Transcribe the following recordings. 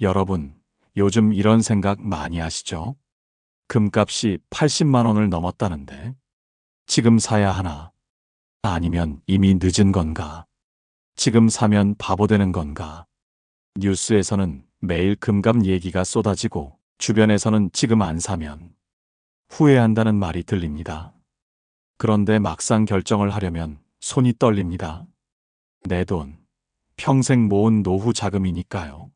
여러분, 요즘 이런 생각 많이 하시죠? 금값이 80만 원을 넘었다는데 지금 사야 하나? 아니면 이미 늦은 건가? 지금 사면 바보 되는 건가? 뉴스에서는 매일 금값 얘기가 쏟아지고 주변에서는 지금 안 사면 후회한다는 말이 들립니다. 그런데 막상 결정을 하려면 손이 떨립니다. 내 돈, 평생 모은 노후 자금이니까요.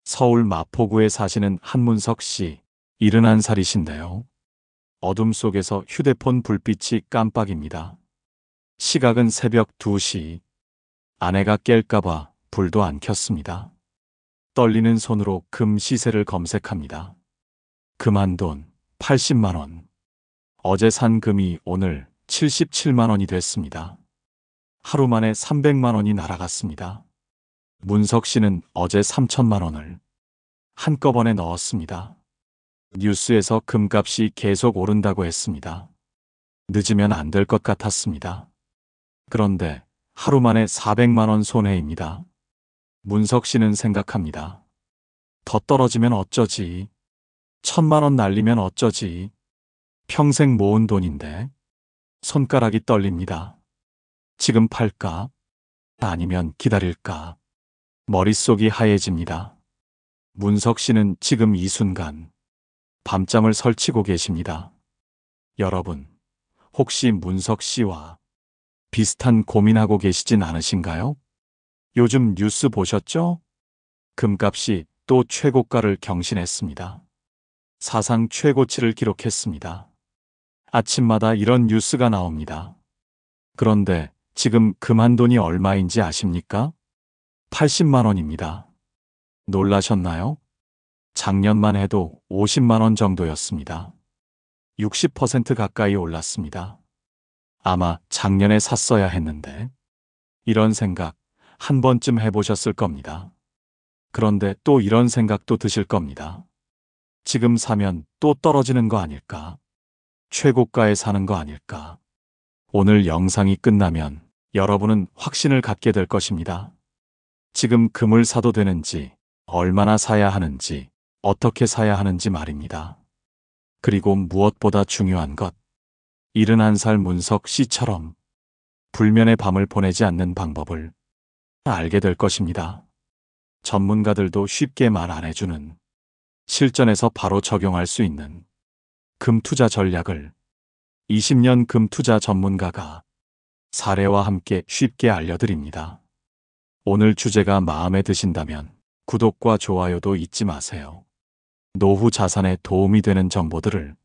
서울 마포구에 사시는 한문석 씨, 71살이신데요. 어둠 속에서 휴대폰 불빛이 깜빡입니다. 시각은 새벽 2시. 아내가 깰까봐 불도 안 켰습니다. 떨리는 손으로 금 시세를 검색합니다. 금 한 돈 80만 원. 어제 산 금이 오늘 77만 원이 됐습니다. 하루 만에 300만 원이 날아갔습니다. 문석 씨는 어제 3천만 원을 한꺼번에 넣었습니다. 뉴스에서 금값이 계속 오른다고 했습니다. 늦으면 안 될 것 같았습니다. 그런데 하루 만에 400만 원 손해입니다. 문석 씨는 생각합니다. 더 떨어지면 어쩌지? 1,000만 원 날리면 어쩌지? 평생 모은 돈인데 손가락이 떨립니다. 지금 팔까? 아니면 기다릴까? 머릿속이 하얘집니다. 문석 씨는 지금 이 순간 밤잠을 설치고 계십니다. 여러분, 혹시 문석 씨와 비슷한 고민하고 계시진 않으신가요? 요즘 뉴스 보셨죠? 금값이 또 최고가를 경신했습니다. 사상 최고치를 기록했습니다. 아침마다 이런 뉴스가 나옵니다. 그런데 지금 금 한 돈이 얼마인지 아십니까? 80만 원입니다. 놀라셨나요? 작년만 해도 50만 원 정도였습니다. 60% 가까이 올랐습니다. 아마 작년에 샀어야 했는데 이런 생각 한 번쯤 해보셨을 겁니다. 그런데 또 이런 생각도 드실 겁니다. 지금 사면 또 떨어지는 거 아닐까? 최고가에 사는 거 아닐까? 오늘 영상이 끝나면 여러분은 확신을 갖게 될 것입니다. 지금 금을 사도 되는지, 얼마나 사야 하는지, 어떻게 사야 하는지 말입니다. 그리고 무엇보다 중요한 것, 71살 문석 씨처럼 불면의 밤을 보내지 않는 방법을 알게 될 것입니다. 전문가들도 쉽게 말 안 해주는, 실전에서 바로 적용할 수 있는 금 투자 전략을 20년 금 투자 전문가가 사례와 함께 쉽게 알려드립니다. 오늘 주제가 마음에 드신다면 구독과 좋아요도 잊지 마세요. 노후 자산에 도움이 되는 정보들을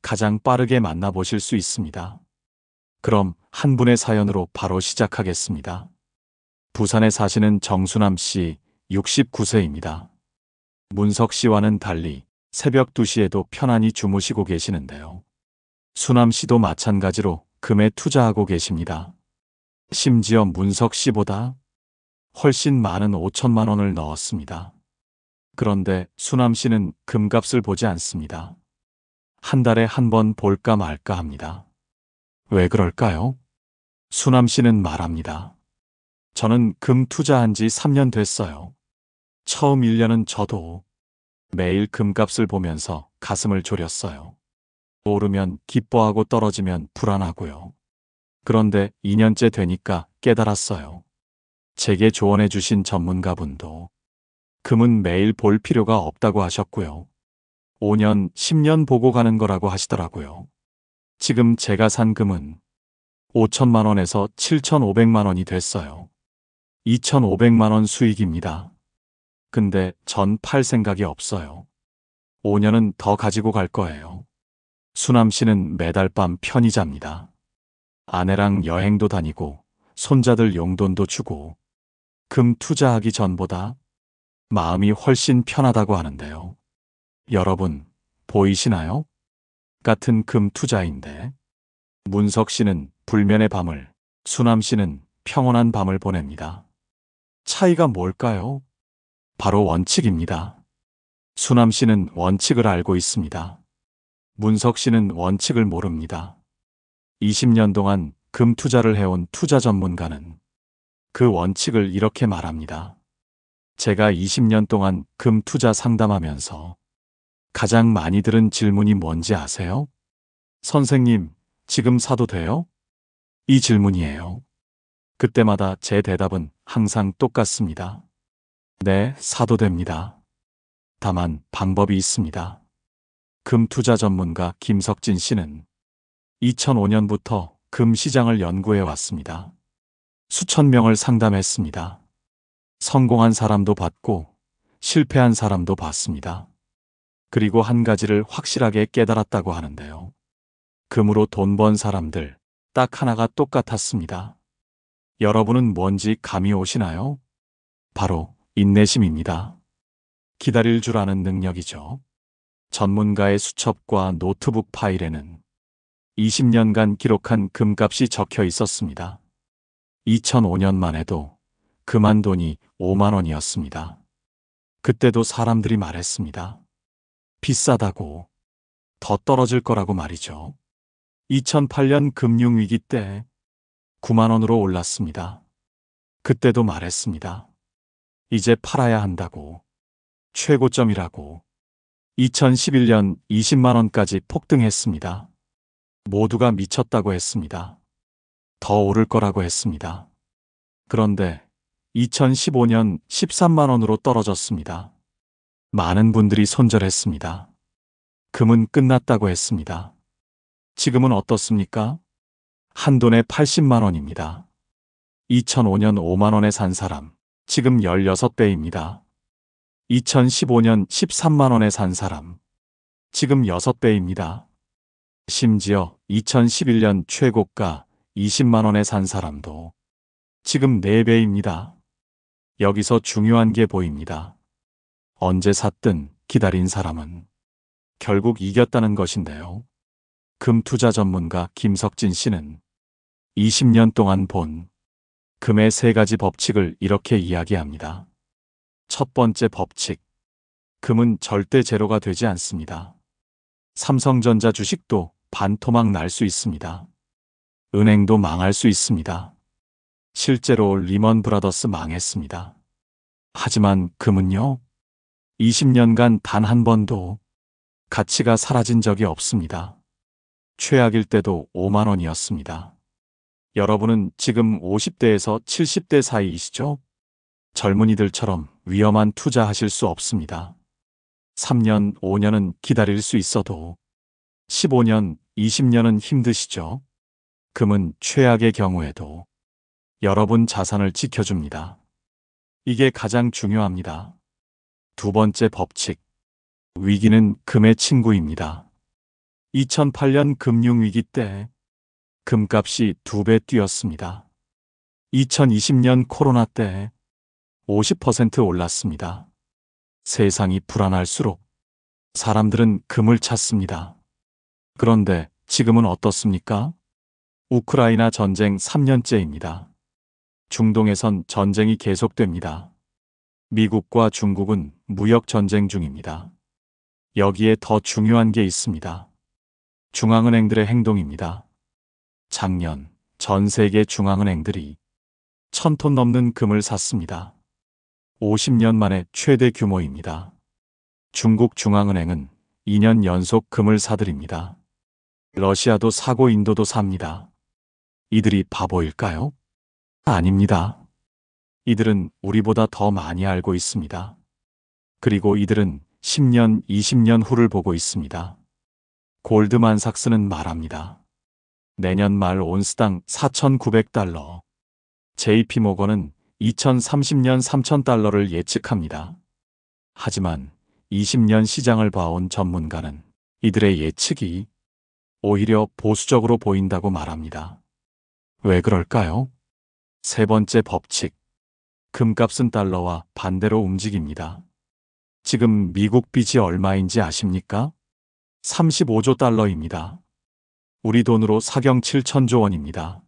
가장 빠르게 만나보실 수 있습니다. 그럼 한 분의 사연으로 바로 시작하겠습니다. 부산에 사시는 정수남 씨, 69세입니다. 문석 씨와는 달리 새벽 2시에도 편안히 주무시고 계시는데요. 수남 씨도 마찬가지로 금에 투자하고 계십니다. 심지어 문석 씨보다 훨씬 많은 5천만 원을 넣었습니다. 그런데 수남 씨는 금값을 보지 않습니다. 한 달에 한 번 볼까 말까 합니다. 왜 그럴까요? 수남 씨는 말합니다. 저는 금 투자한 지 3년 됐어요. 처음 1년은 저도 매일 금값을 보면서 가슴을 졸였어요. 오르면 기뻐하고 떨어지면 불안하고요. 그런데 2년째 되니까 깨달았어요. 제게 조언해 주신 전문가분도 금은 매일 볼 필요가 없다고 하셨고요. 5년, 10년 보고 가는 거라고 하시더라고요. 지금 제가 산 금은 5천만 원에서 7,500만 원이 됐어요. 2,500만 원 수익입니다. 근데 전 팔 생각이 없어요. 5년은 더 가지고 갈 거예요. 수남 씨는 매달 밤 편히 잡니다. 아내랑 여행도 다니고 손자들 용돈도 주고 금 투자하기 전보다 마음이 훨씬 편하다고 하는데요. 여러분, 보이시나요? 같은 금 투자인데 문석 씨는 불면의 밤을, 수남 씨는 평온한 밤을 보냅니다. 차이가 뭘까요? 바로 원칙입니다. 수남 씨는 원칙을 알고 있습니다. 문석 씨는 원칙을 모릅니다. 20년 동안 금 투자를 해온 투자 전문가는 그 원칙을 이렇게 말합니다. 제가 20년 동안 금 투자 상담하면서 가장 많이 들은 질문이 뭔지 아세요? 선생님, 지금 사도 돼요? 이 질문이에요. 그때마다 제 대답은 항상 똑같습니다. 네, 사도 됩니다. 다만 방법이 있습니다. 금 투자 전문가 김석진 씨는 2005년부터 금 시장을 연구해 왔습니다. 수천 명을 상담했습니다. 성공한 사람도 봤고 실패한 사람도 봤습니다. 그리고 한 가지를 확실하게 깨달았다고 하는데요. 금으로 돈 번 사람들 딱 하나가 똑같았습니다. 여러분은 뭔지 감이 오시나요? 바로 인내심입니다. 기다릴 줄 아는 능력이죠. 전문가의 수첩과 노트북 파일에는 20년간 기록한 금값이 적혀 있었습니다. 2005년만 해도 금 한 돈이 5만 원이었습니다. 그때도 사람들이 말했습니다. 비싸다고, 더 떨어질 거라고 말이죠. 2008년 금융위기 때 9만 원으로 올랐습니다. 그때도 말했습니다. 이제 팔아야 한다고, 최고점이라고. 2011년 20만 원까지 폭등했습니다. 모두가 미쳤다고 했습니다. 더 오를 거라고 했습니다. 그런데 2015년 13만 원으로 떨어졌습니다. 많은 분들이 손절했습니다. 금은 끝났다고 했습니다. 지금은 어떻습니까? 한 돈에 80만 원입니다. 2005년 5만 원에 산 사람, 지금 16배입니다. 2015년 13만 원에 산 사람, 지금 6배입니다. 심지어 2011년 최고가 20만 원에 산 사람도 지금 4배입니다. 여기서 중요한 게 보입니다. 언제 샀든 기다린 사람은 결국 이겼다는 것인데요. 금 투자 전문가 김석진 씨는 20년 동안 본 금의 3가지 법칙을 이렇게 이야기합니다. 첫 번째 법칙, 금은 절대 제로가 되지 않습니다. 삼성전자 주식도 반토막 날 수 있습니다. 은행도 망할 수 있습니다. 실제로 리먼 브라더스 망했습니다. 하지만 금은요, 20년간 단 한 번도 가치가 사라진 적이 없습니다. 최악일 때도 5만 원이었습니다. 여러분은 지금 50대에서 70대 사이이시죠? 젊은이들처럼 위험한 투자하실 수 없습니다. 3년, 5년은 기다릴 수 있어도 15년, 20년은 힘드시죠? 금은 최악의 경우에도 여러분 자산을 지켜줍니다. 이게 가장 중요합니다. 두 번째 법칙, 위기는 금의 친구입니다. 2008년 금융위기 때 금값이 2배 뛰었습니다. 2020년 코로나 때 50% 올랐습니다. 세상이 불안할수록 사람들은 금을 찾습니다. 그런데 지금은 어떻습니까? 우크라이나 전쟁 3년째입니다. 중동에선 전쟁이 계속됩니다. 미국과 중국은 무역 전쟁 중입니다. 여기에 더 중요한 게 있습니다. 중앙은행들의 행동입니다. 작년 전 세계 중앙은행들이 1,000톤 넘는 금을 샀습니다. 50년 만에 최대 규모입니다. 중국 중앙은행은 2년 연속 금을 사들입니다. 러시아도 사고 인도도 삽니다. 이들이 바보일까요? 아닙니다. 이들은 우리보다 더 많이 알고 있습니다. 그리고 이들은 10년, 20년 후를 보고 있습니다. 골드만삭스는 말합니다. 내년 말 온스당 4,900달러. JP모건은 2030년 3,000달러를 예측합니다. 하지만 20년 시장을 봐온 전문가는 이들의 예측이 오히려 보수적으로 보인다고 말합니다. 왜 그럴까요? 세 번째 법칙. 금값은 달러와 반대로 움직입니다. 지금 미국 빚이 얼마인지 아십니까? 35조 달러입니다. 우리 돈으로 사경 7천조 원입니다.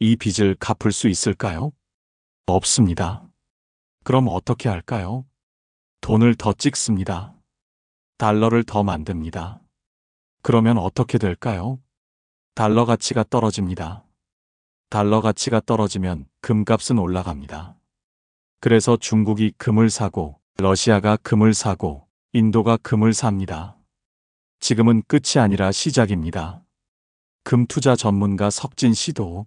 이 빚을 갚을 수 있을까요? 없습니다. 그럼 어떻게 할까요? 돈을 더 찍습니다. 달러를 더 만듭니다. 그러면 어떻게 될까요? 달러 가치가 떨어집니다. 달러 가치가 떨어지면 금값은 올라갑니다. 그래서 중국이 금을 사고, 러시아가 금을 사고, 인도가 금을 삽니다. 지금은 끝이 아니라 시작입니다. 금 투자 전문가 석진 씨도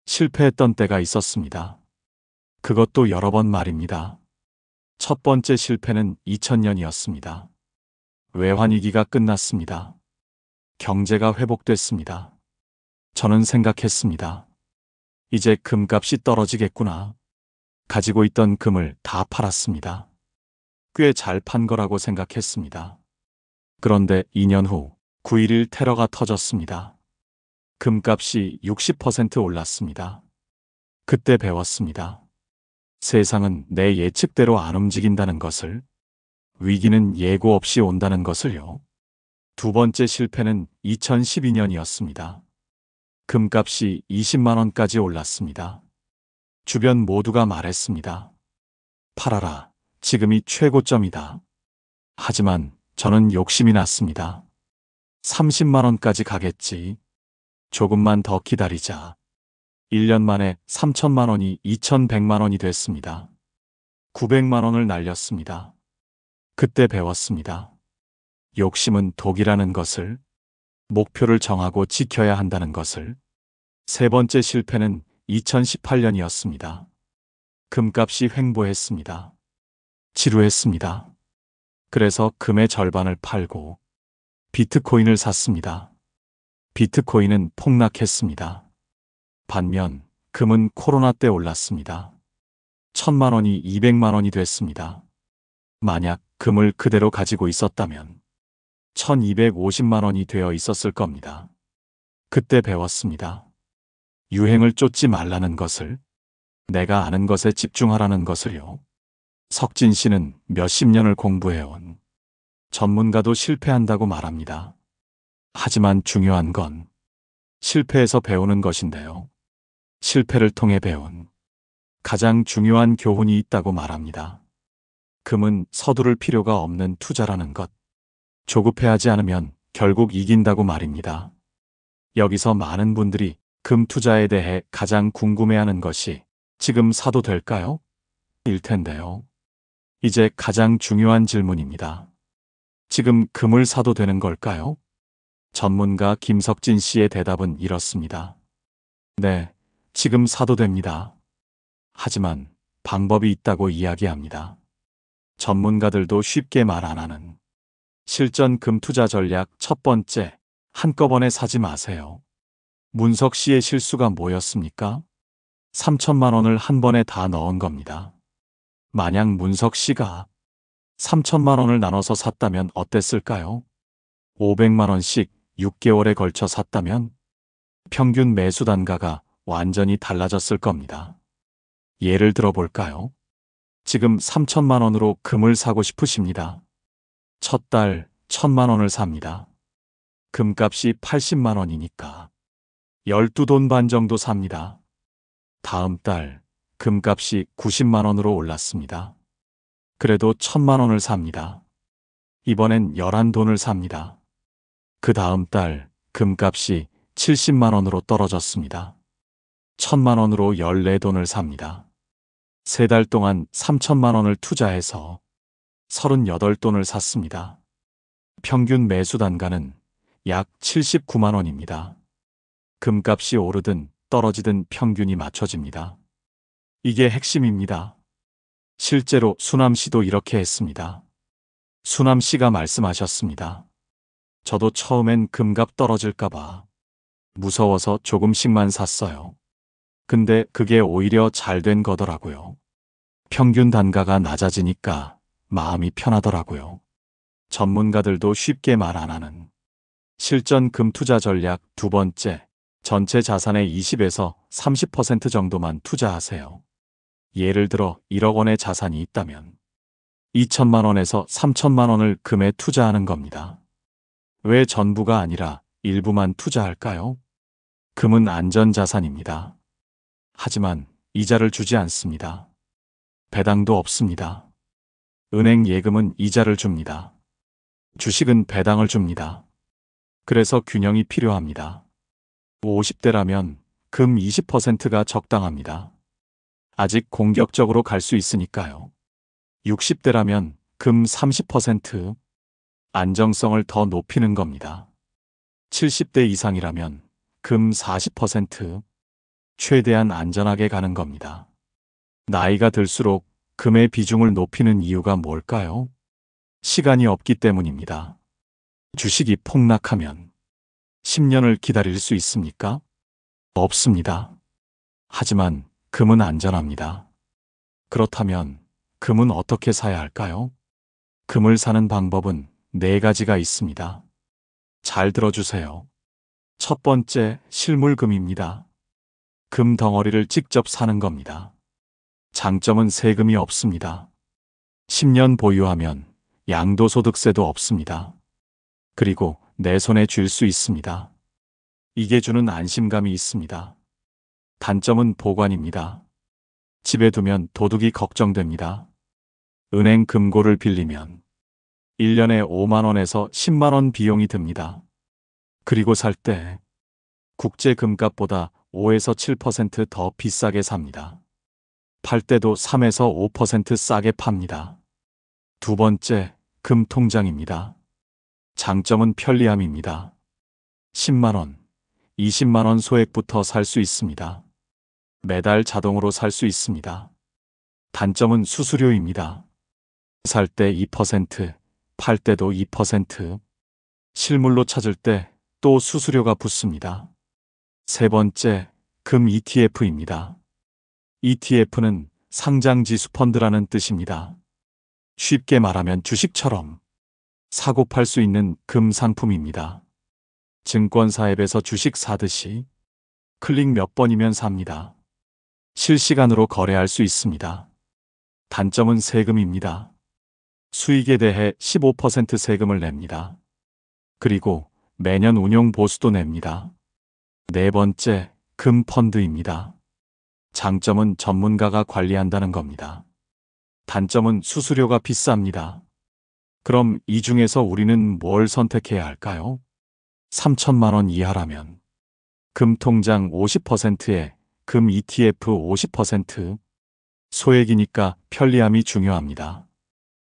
실패했던 때가 있었습니다. 그것도 여러 번 말입니다. 첫 번째 실패는 2000년이었습니다. 외환위기가 끝났습니다. 경제가 회복됐습니다. 저는 생각했습니다. 이제 금값이 떨어지겠구나. 가지고 있던 금을 다 팔았습니다. 꽤 잘 판 거라고 생각했습니다. 그런데 2년 후 9.11 테러가 터졌습니다. 금값이 60% 올랐습니다. 그때 배웠습니다. 세상은 내 예측대로 안 움직인다는 것을, 위기는 예고 없이 온다는 것을요. 두 번째 실패는 2012년이었습니다. 금값이 20만 원까지 올랐습니다. 주변 모두가 말했습니다. 팔아라. 지금이 최고점이다. 하지만 저는 욕심이 났습니다. 30만 원까지 가겠지. 조금만 더 기다리자. 1년 만에 3천만 원이 2,100만 원이 됐습니다. 900만 원을 날렸습니다. 그때 배웠습니다. 욕심은 독이라는 것을, 목표를 정하고 지켜야 한다는 것을. 세 번째 실패는 2018년이었습니다. 금값이 횡보했습니다. 지루했습니다. 그래서 금의 절반을 팔고 비트코인을 샀습니다. 비트코인은 폭락했습니다. 반면 금은 코로나 때 올랐습니다. 1,000만 원이 200만 원이 됐습니다. 만약 금을 그대로 가지고 있었다면 1,250만 원이 되어 있었을 겁니다. 그때 배웠습니다. 유행을 쫓지 말라는 것을, 내가 아는 것에 집중하라는 것을요. 석진 씨는 몇십 년을 공부해온 전문가도 실패한다고 말합니다. 하지만 중요한 건 실패에서 배우는 것인데요. 실패를 통해 배운 가장 중요한 교훈이 있다고 말합니다. 금은 서두를 필요가 없는 투자라는 것. 조급해하지 않으면 결국 이긴다고 말입니다. 여기서 많은 분들이 금 투자에 대해 가장 궁금해하는 것이 지금 사도 될까요? 일 텐데요. 이제 가장 중요한 질문입니다. 지금 금을 사도 되는 걸까요? 전문가 김석진 씨의 대답은 이렇습니다. 네, 지금 사도 됩니다. 하지만 방법이 있다고 이야기합니다. 전문가들도 쉽게 말 안 하는 실전 금 투자 전략 첫 번째, 한꺼번에 사지 마세요. 문석 씨의 실수가 뭐였습니까? 3천만 원을 한 번에 다 넣은 겁니다. 만약 문석 씨가 3천만 원을 나눠서 샀다면 어땠을까요? 500만 원씩 6개월에 걸쳐 샀다면 평균 매수 단가가 완전히 달라졌을 겁니다. 예를 들어 볼까요? 지금 3천만 원으로 금을 사고 싶으십니다. 첫 달 1,000만 원을 삽니다. 금값이 80만 원이니까 12돈 반 정도 삽니다. 다음 달 금값이 90만 원으로 올랐습니다. 그래도 1,000만 원을 삽니다. 이번엔 11돈을 삽니다. 그 다음 달 금값이 70만 원으로 떨어졌습니다. 1,000만 원으로 14돈을 삽니다. 3달 동안 3천만 원을 투자해서 38돈을 샀습니다. 평균 매수 단가는 약 79만 원입니다. 금값이 오르든 떨어지든 평균이 맞춰집니다. 이게 핵심입니다. 실제로 수남 씨도 이렇게 했습니다. 수남 씨가 말씀하셨습니다. 저도 처음엔 금값 떨어질까봐 무서워서 조금씩만 샀어요. 근데 그게 오히려 잘 된 거더라고요. 평균 단가가 낮아지니까 마음이 편하더라고요. 전문가들도 쉽게 말 안 하는 실전 금 투자 전략 두 번째, 전체 자산의 20에서 30% 정도만 투자하세요. 예를 들어 1억 원의 자산이 있다면 2천만 원에서 3천만 원을 금에 투자하는 겁니다. 왜 전부가 아니라 일부만 투자할까요? 금은 안전자산입니다. 하지만 이자를 주지 않습니다. 배당도 없습니다. 은행 예금은 이자를 줍니다. 주식은 배당을 줍니다. 그래서 균형이 필요합니다. 50대라면 금 20%가 적당합니다. 아직 공격적으로 갈 수 있으니까요. 60대라면 금 30%, 안정성을 더 높이는 겁니다. 70대 이상이라면 금 40%, 최대한 안전하게 가는 겁니다. 나이가 들수록 금의 비중을 높이는 이유가 뭘까요? 시간이 없기 때문입니다. 주식이 폭락하면 10년을 기다릴 수 있습니까? 없습니다. 하지만 금은 안전합니다. 그렇다면 금은 어떻게 사야 할까요? 금을 사는 방법은 4가지가 있습니다. 잘 들어주세요. 첫 번째, 실물금입니다. 금 덩어리를 직접 사는 겁니다. 장점은 세금이 없습니다. 10년 보유하면 양도소득세도 없습니다. 그리고 내 손에 쥘 수 있습니다. 이게 주는 안심감이 있습니다. 단점은 보관입니다. 집에 두면 도둑이 걱정됩니다. 은행 금고를 빌리면 1년에 5만 원에서 10만 원 비용이 듭니다. 그리고 살 때 국제 금값보다 5에서 7% 더 비싸게 삽니다. 팔 때도 3에서 5% 싸게 팝니다. 두 번째, 금 통장입니다. 장점은 편리함입니다. 10만 원, 20만 원 소액부터 살 수 있습니다. 매달 자동으로 살 수 있습니다. 단점은 수수료입니다. 살 때 2%, 팔 때도 2%, 실물로 찾을 때 또 수수료가 붙습니다. 세 번째, 금 ETF입니다. ETF는 상장지수 펀드라는 뜻입니다. 쉽게 말하면 주식처럼 사고 팔 수 있는 금 상품입니다. 증권사 앱에서 주식 사듯이 클릭 몇 번이면 삽니다. 실시간으로 거래할 수 있습니다. 단점은 세금입니다. 수익에 대해 15% 세금을 냅니다. 그리고 매년 운용 보수도 냅니다. 네 번째, 금 펀드입니다. 장점은 전문가가 관리한다는 겁니다. 단점은 수수료가 비쌉니다. 그럼 이 중에서 우리는 뭘 선택해야 할까요? 3천만 원 이하라면 금 통장 50%에 금 ETF 50%, 소액이니까 편리함이 중요합니다.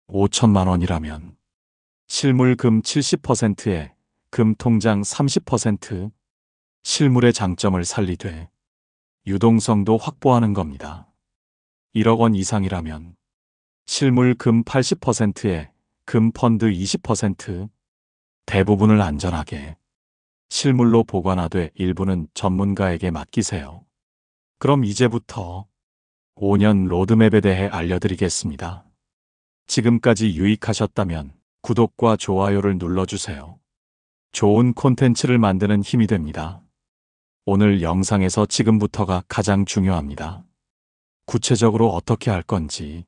5천만 원이라면 실물 금 70%에 금 통장 30%, 실물의 장점을 살리되 유동성도 확보하는 겁니다. 1억 원 이상이라면 실물 금 80%에 금 펀드 20%, 대부분을 안전하게 실물로 보관하되 일부는 전문가에게 맡기세요. 그럼 이제부터 5년 로드맵에 대해 알려드리겠습니다. 지금까지 유익하셨다면 구독과 좋아요를 눌러주세요. 좋은 콘텐츠를 만드는 힘이 됩니다. 오늘 영상에서 지금부터가 가장 중요합니다. 구체적으로 어떻게 할 건지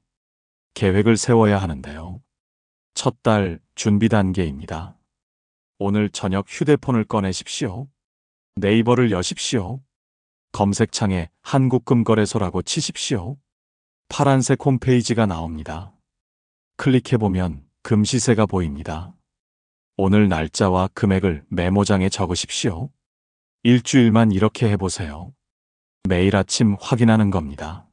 계획을 세워야 하는데요. 첫 달 준비 단계입니다. 오늘 저녁 휴대폰을 꺼내십시오. 네이버를 여십시오. 검색창에 한국금거래소라고 치십시오. 파란색 홈페이지가 나옵니다. 클릭해보면 금 시세가 보입니다. 오늘 날짜와 금액을 메모장에 적으십시오. 일주일만 이렇게 해보세요. 매일 아침 확인하는 겁니다.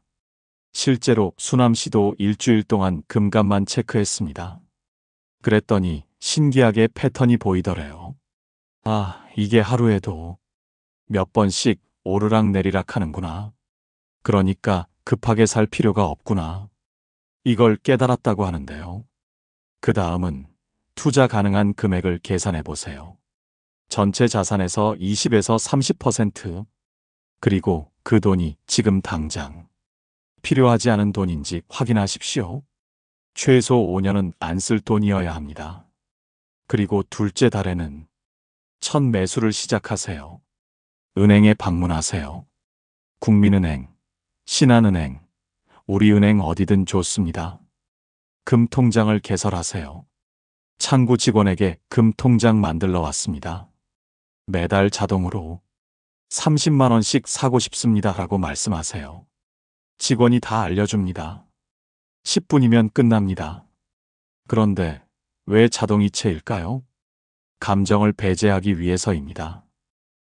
실제로 수남 씨도 일주일 동안 금값만 체크했습니다. 그랬더니 신기하게 패턴이 보이더래요. 아, 이게 하루에도 몇 번씩 오르락 내리락 하는구나. 그러니까 급하게 살 필요가 없구나. 이걸 깨달았다고 하는데요. 그 다음은 투자 가능한 금액을 계산해 보세요. 전체 자산에서 20에서 30%, 그리고 그 돈이 지금 당장 필요하지 않은 돈인지 확인하십시오. 최소 5년은 안 쓸 돈이어야 합니다. 그리고 둘째 달에는 첫 매수를 시작하세요. 은행에 방문하세요. 국민은행, 신한은행, 우리은행 어디든 좋습니다. 금통장을 개설하세요. 창구 직원에게 금통장 만들러 왔습니다. 매달 자동으로 30만 원씩 사고 싶습니다 라고 말씀하세요. 직원이 다 알려줍니다. 10분이면 끝납니다. 그런데 왜 자동이체일까요? 감정을 배제하기 위해서입니다.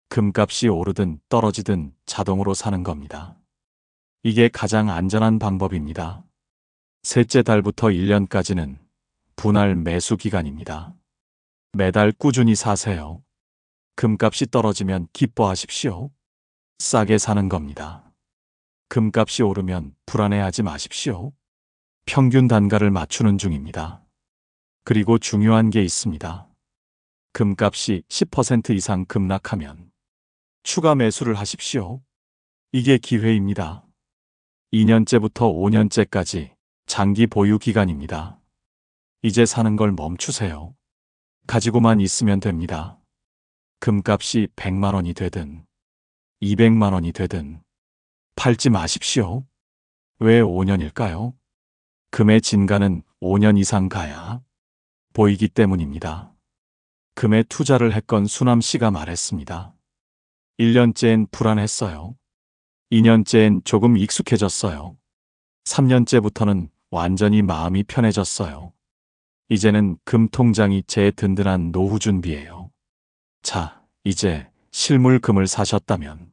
금값이 오르든 떨어지든 자동으로 사는 겁니다. 이게 가장 안전한 방법입니다. 셋째 달부터 1년까지는 분할 매수 기간입니다. 매달 꾸준히 사세요. 금값이 떨어지면 기뻐하십시오. 싸게 사는 겁니다. 금값이 오르면 불안해하지 마십시오. 평균 단가를 맞추는 중입니다. 그리고 중요한 게 있습니다. 금값이 10% 이상 급락하면 추가 매수를 하십시오. 이게 기회입니다. 2년째부터 5년째까지 장기 보유 기간입니다. 이제 사는 걸 멈추세요. 가지고만 있으면 됩니다. 금값이 100만 원이 되든 200만 원이 되든 팔지 마십시오. 왜 5년일까요? 금의 진가는 5년 이상 가야 보이기 때문입니다. 금에 투자를 했건 수남 씨가 말했습니다. 1년째엔 불안했어요. 2년째엔 조금 익숙해졌어요. 3년째부터는 완전히 마음이 편해졌어요. 이제는 금 통장이 제 든든한 노후 준비예요. 자, 이제 실물 금을 사셨다면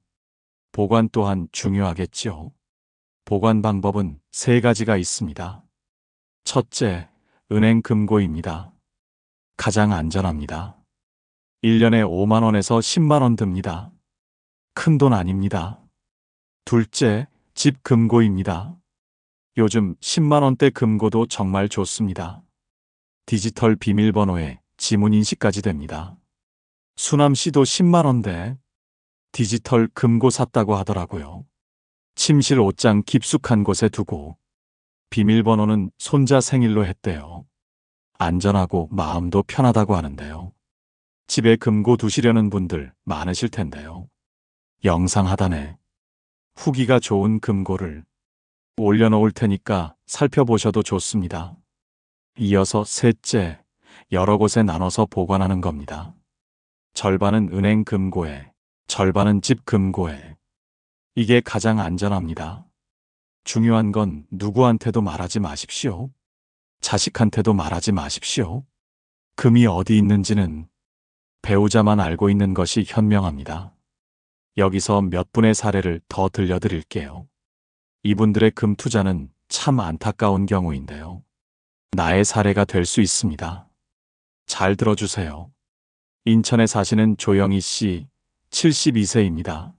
보관 또한 중요하겠지요. 보관 방법은 3가지가 있습니다. 첫째, 은행 금고입니다. 가장 안전합니다. 1년에 5만 원에서 10만 원 듭니다. 큰 돈 아닙니다. 둘째, 집 금고입니다. 요즘 10만 원대 금고도 정말 좋습니다. 디지털 비밀번호에 지문 인식까지 됩니다. 수남 씨도 10만 원대 디지털 금고 샀다고 하더라고요. 침실 옷장 깊숙한 곳에 두고 비밀번호는 손자 생일로 했대요. 안전하고 마음도 편하다고 하는데요. 집에 금고 두시려는 분들 많으실 텐데요. 영상 하단에 후기가 좋은 금고를 올려놓을 테니까 살펴보셔도 좋습니다. 이어서 셋째, 여러 곳에 나눠서 보관하는 겁니다. 절반은 은행 금고에, 절반은 집 금고에. 이게 가장 안전합니다. 중요한 건 누구한테도 말하지 마십시오. 자식한테도 말하지 마십시오. 금이 어디 있는지는 배우자만 알고 있는 것이 현명합니다. 여기서 몇 분의 사례를 더 들려드릴게요. 이분들의 금 투자는 참 안타까운 경우인데요. 나의 사례가 될 수 있습니다. 잘 들어주세요. 인천에 사시는 조영희 씨, 72세입니다.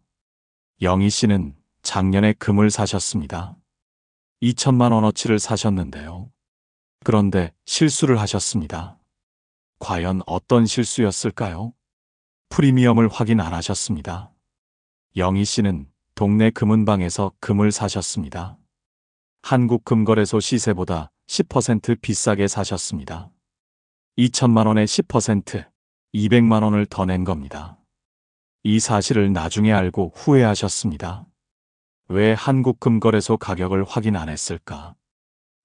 영희 씨는 작년에 금을 사셨습니다. 2천만 원어치를 사셨는데요. 그런데 실수를 하셨습니다. 과연 어떤 실수였을까요? 프리미엄을 확인 안 하셨습니다. 영희 씨는 동네 금은방에서 금을 사셨습니다. 한국금거래소 시세보다 10% 비싸게 사셨습니다. 2천만 원에 10%, 200만 원을 더 낸 겁니다. 이 사실을 나중에 알고 후회하셨습니다. 왜 한국금거래소 가격을 확인 안 했을까?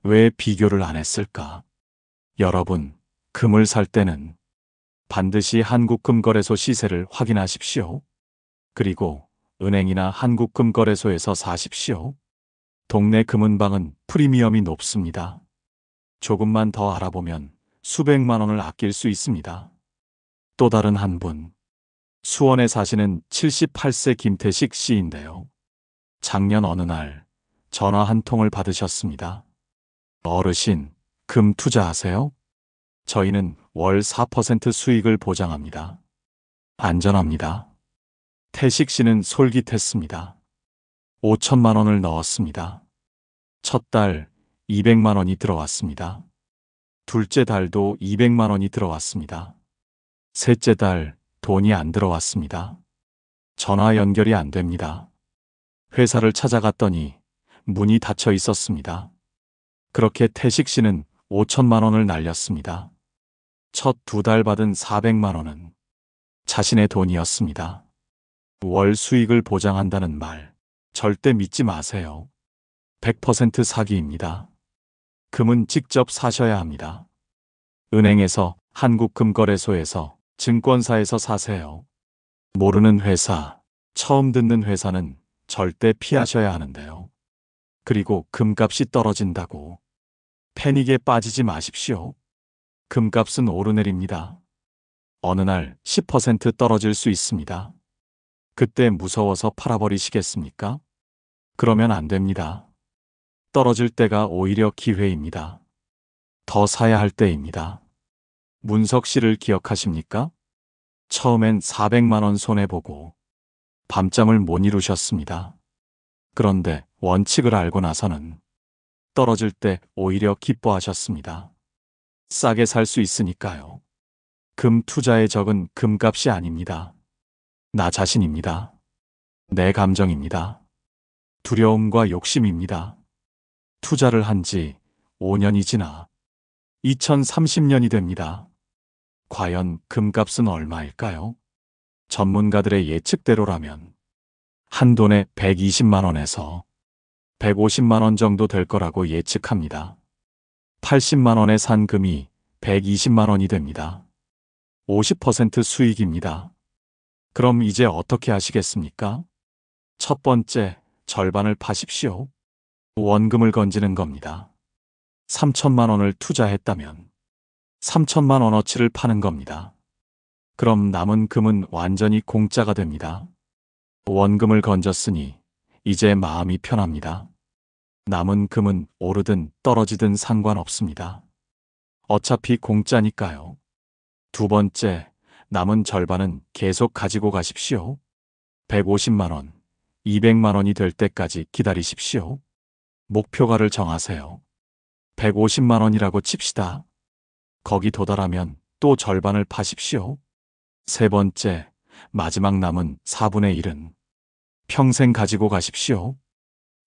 왜 비교를 안 했을까? 여러분, 금을 살 때는 반드시 한국금거래소 시세를 확인하십시오. 그리고 은행이나 한국금거래소에서 사십시오. 동네 금은방은 프리미엄이 높습니다. 조금만 더 알아보면 수백만 원을 아낄 수 있습니다. 또 다른 한 분, 수원에 사시는 78세 김태식 씨인데요. 작년 어느 날 전화 한 통을 받으셨습니다. 어르신, 금 투자하세요? 저희는 월 4% 수익을 보장합니다. 안전합니다. 태식 씨는 솔깃했습니다. 5천만 원을 넣었습니다. 첫 달 200만 원이 들어왔습니다. 둘째 달도 200만 원이 들어왔습니다. 셋째 달 돈이 안 들어왔습니다. 전화 연결이 안 됩니다. 회사를 찾아갔더니 문이 닫혀 있었습니다. 그렇게 태식 씨는 5천만 원을 날렸습니다. 첫 2달 받은 400만 원은 자신의 돈이었습니다. 월 수익을 보장한다는 말 절대 믿지 마세요. 100% 사기입니다. 금은 직접 사셔야 합니다. 은행에서, 한국금거래소에서, 증권사에서 사세요. 모르는 회사, 처음 듣는 회사는 절대 피하셔야 하는데요. 그리고 금값이 떨어진다고 패닉에 빠지지 마십시오. 금값은 오르내립니다. 어느 날 10% 떨어질 수 있습니다. 그때 무서워서 팔아버리시겠습니까? 그러면 안 됩니다. 떨어질 때가 오히려 기회입니다. 더 사야 할 때입니다. 문석 씨를 기억하십니까? 처음엔 400만 원 손해보고 밤잠을 못 이루셨습니다. 그런데 원칙을 알고 나서는 떨어질 때 오히려 기뻐하셨습니다. 싸게 살 수 있으니까요. 금 투자의 적은 금값이 아닙니다. 나 자신입니다. 내 감정입니다. 두려움과 욕심입니다. 투자를 한 지 5년이 지나 2030년이 됩니다. 과연 금값은 얼마일까요? 전문가들의 예측대로라면 한 돈에 120만 원에서 150만 원 정도 될 거라고 예측합니다. 80만 원에 산 금이 120만 원이 됩니다. 50% 수익입니다. 그럼 이제 어떻게 하시겠습니까? 첫 번째, 절반을 파십시오. 원금을 건지는 겁니다. 3천만 원을 투자했다면 3천만 원어치를 파는 겁니다. 그럼 남은 금은 완전히 공짜가 됩니다. 원금을 건졌으니 이제 마음이 편합니다. 남은 금은 오르든 떨어지든 상관없습니다. 어차피 공짜니까요. 두 번째, 남은 절반은 계속 가지고 가십시오. 150만 원, 200만 원이 될 때까지 기다리십시오. 목표가를 정하세요. 150만 원이라고 칩시다. 거기 도달하면 또 절반을 파십시오. 세 번째, 마지막 남은 4분의 1은 평생 가지고 가십시오.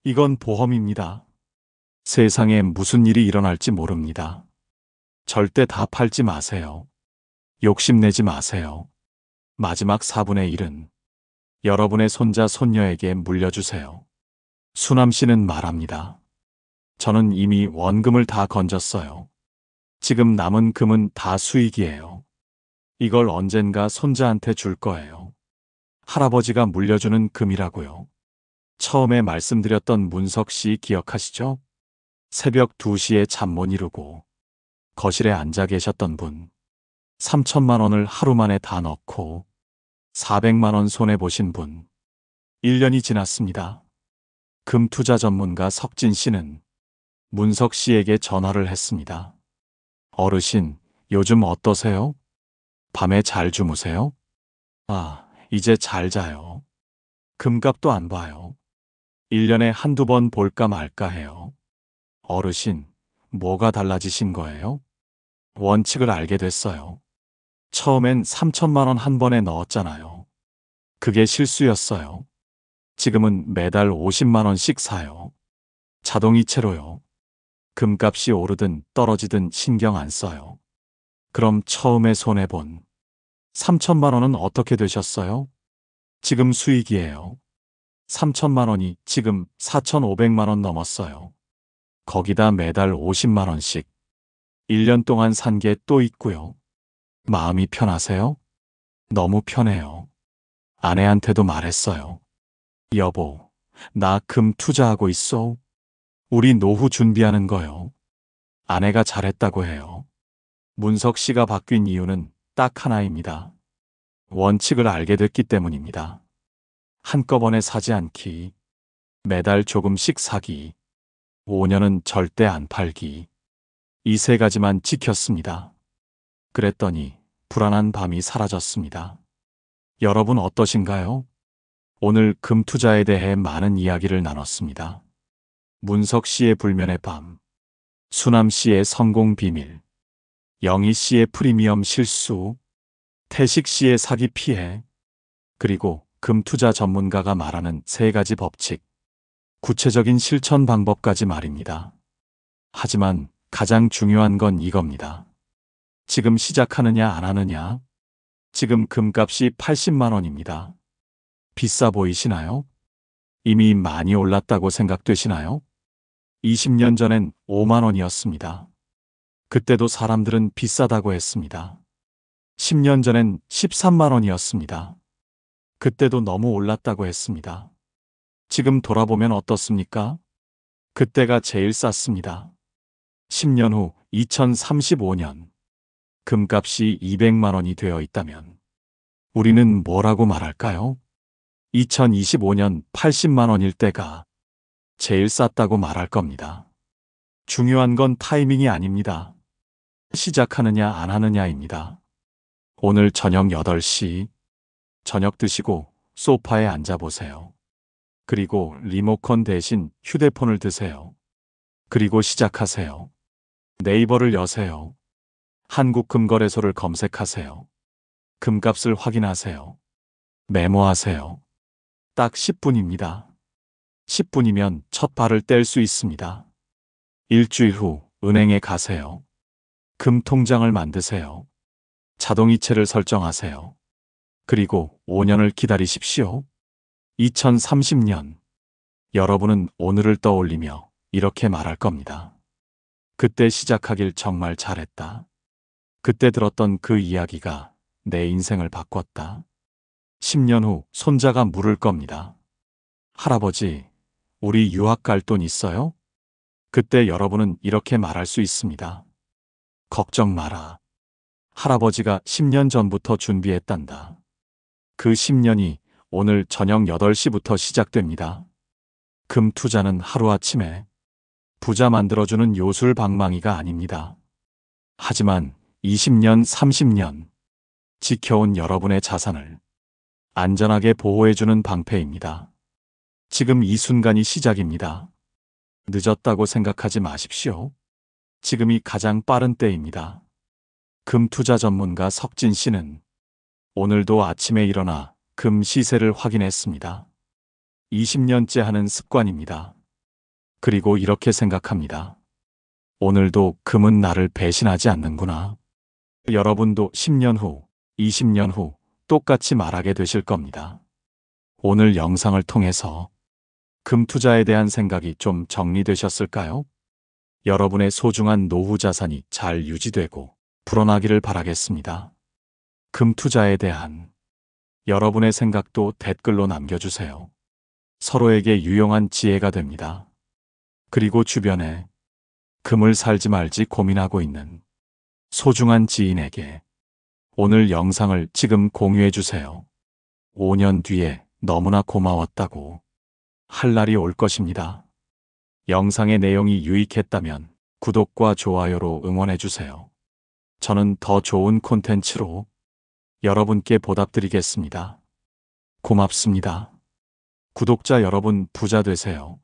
이건 보험입니다. 세상에 무슨 일이 일어날지 모릅니다. 절대 다 팔지 마세요. 욕심내지 마세요. 마지막 4분의 1은 여러분의 손자, 손녀에게 물려주세요. 수남 씨는 말합니다. 저는 이미 원금을 다 건졌어요. 지금 남은 금은 다 수익이에요. 이걸 언젠가 손자한테 줄 거예요. 할아버지가 물려주는 금이라고요. 처음에 말씀드렸던 문석 씨 기억하시죠? 새벽 2시에 잠 못 이루고 거실에 앉아 계셨던 분. 3천만 원을 하루 만에 다 넣고 400만 원 손해보신 분. 1년이 지났습니다. 금 투자 전문가 석진 씨는 문석 씨에게 전화를 했습니다. 어르신, 요즘 어떠세요? 밤에 잘 주무세요? 아, 이제 잘 자요. 금값도 안 봐요. 1년에 한두 번 볼까 말까 해요. 어르신, 뭐가 달라지신 거예요? 원칙을 알게 됐어요. 처음엔 3천만 원 한 번에 넣었잖아요. 그게 실수였어요. 지금은 매달 50만 원씩 사요. 자동이체로요. 금값이 오르든 떨어지든 신경 안 써요. 그럼 처음에 손해본 3천만 원은 어떻게 되셨어요? 지금 수익이에요. 3천만 원이 지금 4,500만 원 넘었어요. 거기다 매달 50만 원씩. 1년 동안 산 게 또 있고요. 마음이 편하세요? 너무 편해요. 아내한테도 말했어요. 여보, 나 금 투자하고 있어. 우리 노후 준비하는 거요. 아내가 잘했다고 해요. 문석 씨가 바뀐 이유는 딱 하나입니다. 원칙을 알게 됐기 때문입니다. 한꺼번에 사지 않기, 매달 조금씩 사기, 5년은 절대 안 팔기. 이 세 가지만 지켰습니다. 그랬더니 불안한 밤이 사라졌습니다. 여러분 어떠신가요? 오늘 금 투자에 대해 많은 이야기를 나눴습니다. 문석 씨의 불면의 밤, 수남 씨의 성공 비밀, 영희 씨의 프리미엄 실수, 태식 씨의 사기 피해, 그리고 금 투자 전문가가 말하는 세 가지 법칙, 구체적인 실천 방법까지 말입니다. 하지만 가장 중요한 건 이겁니다. 지금 시작하느냐 안 하느냐? 지금 금값이 80만 원입니다. 비싸 보이시나요? 이미 많이 올랐다고 생각되시나요? 20년 전엔 5만 원이었습니다. 그때도 사람들은 비싸다고 했습니다. 10년 전엔 13만 원이었습니다. 그때도 너무 올랐다고 했습니다. 지금 돌아보면 어떻습니까? 그때가 제일 쌌습니다. 10년 후 2035년 금값이 200만 원이 되어 있다면 우리는 뭐라고 말할까요? 2025년 80만 원일 때가 제일 쌌다고 말할 겁니다. 중요한 건 타이밍이 아닙니다. 시작하느냐 안 하느냐입니다. 오늘 저녁 8시 저녁 드시고 소파에 앉아보세요. 그리고 리모컨 대신 휴대폰을 드세요. 그리고 시작하세요. 네이버를 여세요. 한국금거래소를 검색하세요. 금값을 확인하세요. 메모하세요. 딱 10분입니다. 10분이면 첫 발을 뗄 수 있습니다. 일주일 후 은행에 가세요. 금 통장을 만드세요. 자동이체를 설정하세요. 그리고 5년을 기다리십시오. 2030년. 여러분은 오늘을 떠올리며 이렇게 말할 겁니다. 그때 시작하길 정말 잘했다. 그때 들었던 그 이야기가 내 인생을 바꿨다. 10년 후 손자가 물을 겁니다. 할아버지, 우리 유학 갈 돈 있어요? 그때 여러분은 이렇게 말할 수 있습니다. 걱정 마라. 할아버지가 10년 전부터 준비했단다. 그 10년이 오늘 저녁 8시부터 시작됩니다. 금 투자는 하루아침에 부자 만들어주는 요술 방망이가 아닙니다. 하지만 20년, 30년 지켜온 여러분의 자산을 안전하게 보호해주는 방패입니다. 지금 이 순간이 시작입니다. 늦었다고 생각하지 마십시오. 지금이 가장 빠른 때입니다. 금 투자 전문가 석진 씨는 오늘도 아침에 일어나 금 시세를 확인했습니다. 20년째 하는 습관입니다. 그리고 이렇게 생각합니다. 오늘도 금은 나를 배신하지 않는구나. 여러분도 10년 후, 20년 후 똑같이 말하게 되실 겁니다. 오늘 영상을 통해서 금 투자에 대한 생각이 좀 정리되셨을까요? 여러분의 소중한 노후 자산이 잘 유지되고 불어나기를 바라겠습니다. 금 투자에 대한 여러분의 생각도 댓글로 남겨주세요. 서로에게 유용한 지혜가 됩니다. 그리고 주변에 금을 살지 말지 고민하고 있는 소중한 지인에게 오늘 영상을 지금 공유해 주세요. 5년 뒤에 너무나 고마웠다고 할 날이 올 것입니다. 영상의 내용이 유익했다면 구독과 좋아요로 응원해 주세요. 저는 더 좋은 콘텐츠로 여러분께 보답드리겠습니다. 고맙습니다. 구독자 여러분 부자 되세요.